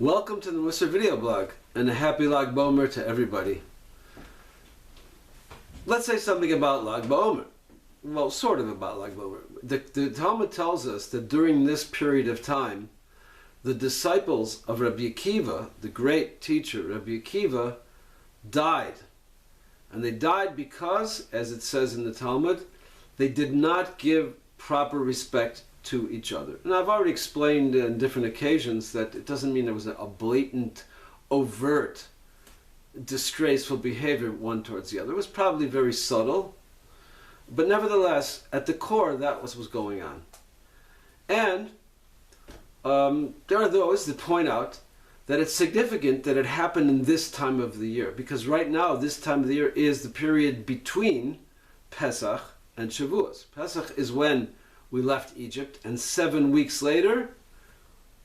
Welcome to the Musar video blog, and a happy Lag BaOmer to everybody. Let's say something about Lag BaOmer. Well, sort of about Lag BaOmer. The Talmud tells us that during this period of time, the disciples of Rabbi Akiva, the great teacher Rabbi Akiva, died. And they died because, as it says in the Talmud, they did not give proper respect to each other. And I've already explained on different occasions that it doesn't mean there was a blatant, overt, disgraceful behavior one towards the other. It was probably very subtle, but nevertheless, at the core, that was what was going on. And there are those that point out that it's significant that it happened in this time of the year, because right now, this time of the year is the period between Pesach and Shavuos. Pesach is when we left Egypt, and 7 weeks later,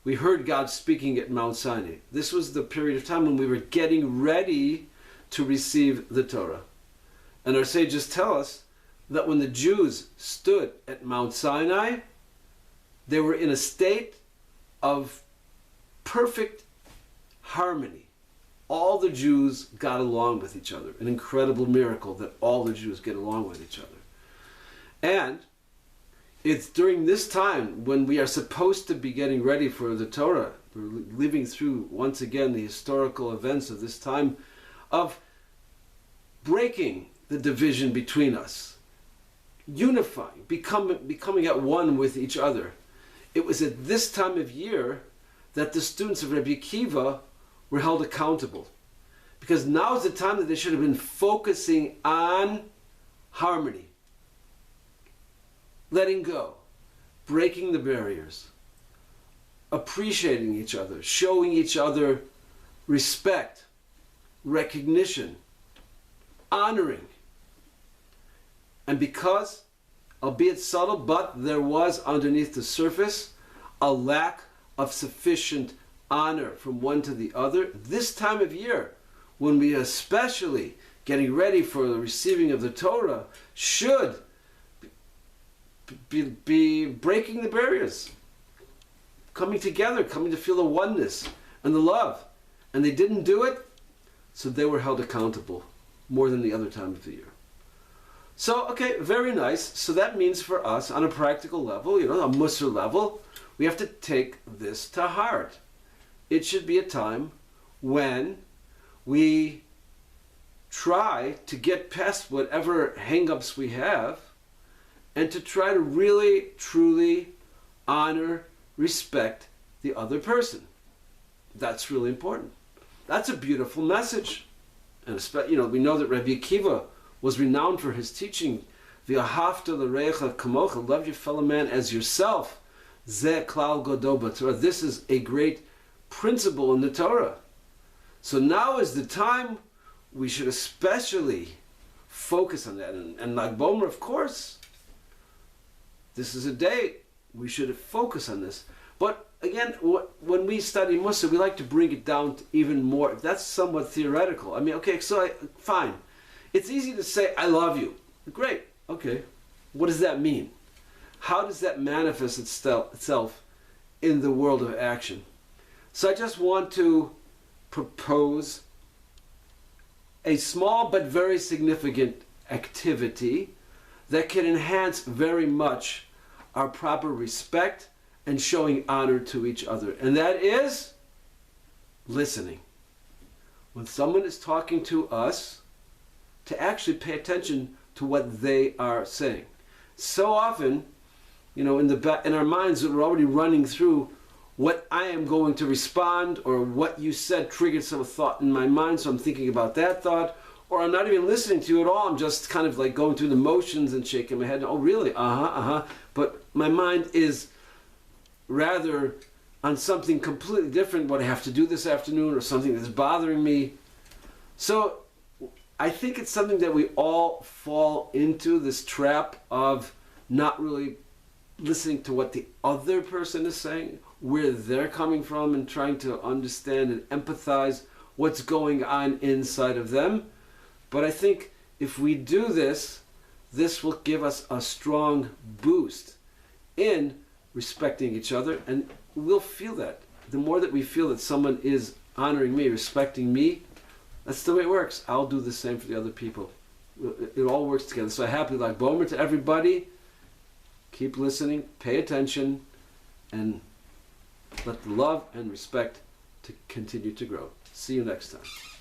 we heard God speaking at Mount Sinai. This was the period of time when we were getting ready to receive the Torah. And our sages tell us that when the Jews stood at Mount Sinai, they were in a state of perfect harmony. All the Jews got along with each other. An incredible miracle that all the Jews get along with each other. And it's during this time when we are supposed to be getting ready for the Torah. We're living through, once again, the historical events of this time of breaking the division between us, unifying, becoming at one with each other. It was at this time of year that the students of Rabbi Akiva were held accountable. Because now is the time that they should have been focusing on harmony, letting go, breaking the barriers, appreciating each other, showing each other respect, recognition, honoring. And because, albeit subtle, but there was underneath the surface a lack of sufficient honor from one to the other, this time of year, when we are especially getting ready for the receiving of the Torah, should be breaking the barriers, coming together, coming to feel the oneness and the love. And they didn't do it, so they were held accountable more than the other time of the year. So, okay, very nice. So that means for us, on a practical level, a Musar level, we have to take this to heart. It should be a time when we try to get past whatever hang-ups we have and to try to really, truly honor, respect the other person. That's really important. That's a beautiful message. And we know that Rabbi Akiva was renowned for his teaching, V'ahavta l'recha kamocha, love your fellow man as yourself. Zeh klal gadol b'Torah. This is a great principle in the Torah. So now is the time we should especially focus on that. And Lag BaOmer, of course, this is a day we should focus on this. But again, when we study Musar, we like to bring it down to even more. That's somewhat theoretical. I mean, okay, so fine. It's easy to say, I love you. Great. Okay. What does that mean? How does that manifest itself in the world of action? So I just want to propose a small but very significant activity that can enhance very much our proper respect and showing honor to each other. And that is listening. When someone is talking to us, to actually pay attention to what they are saying. So often, in our minds, we're already running through what I am going to respond, or what you said triggered some thought in my mind, so I'm thinking about that thought, or I'm not even listening to you at all. I'm just kind of like going through the motions and shaking my head. Oh, really? But my mind is rather on something completely different, what I have to do this afternoon, or something that's bothering me. So I think it's something that we all fall into, this trap of not really listening to what the other person is saying, where they're coming from, and trying to understand and empathize what's going on inside of them. But I think if we do this, this will give us a strong boost in respecting each other, and we'll feel that. the more that we feel that someone is honoring me, respecting me, that's the way it works. I'll do the same for the other people. It all works together. So happy Lag Bomer to everybody. Keep listening, pay attention, and let the love and respect to continue to grow. See you next time.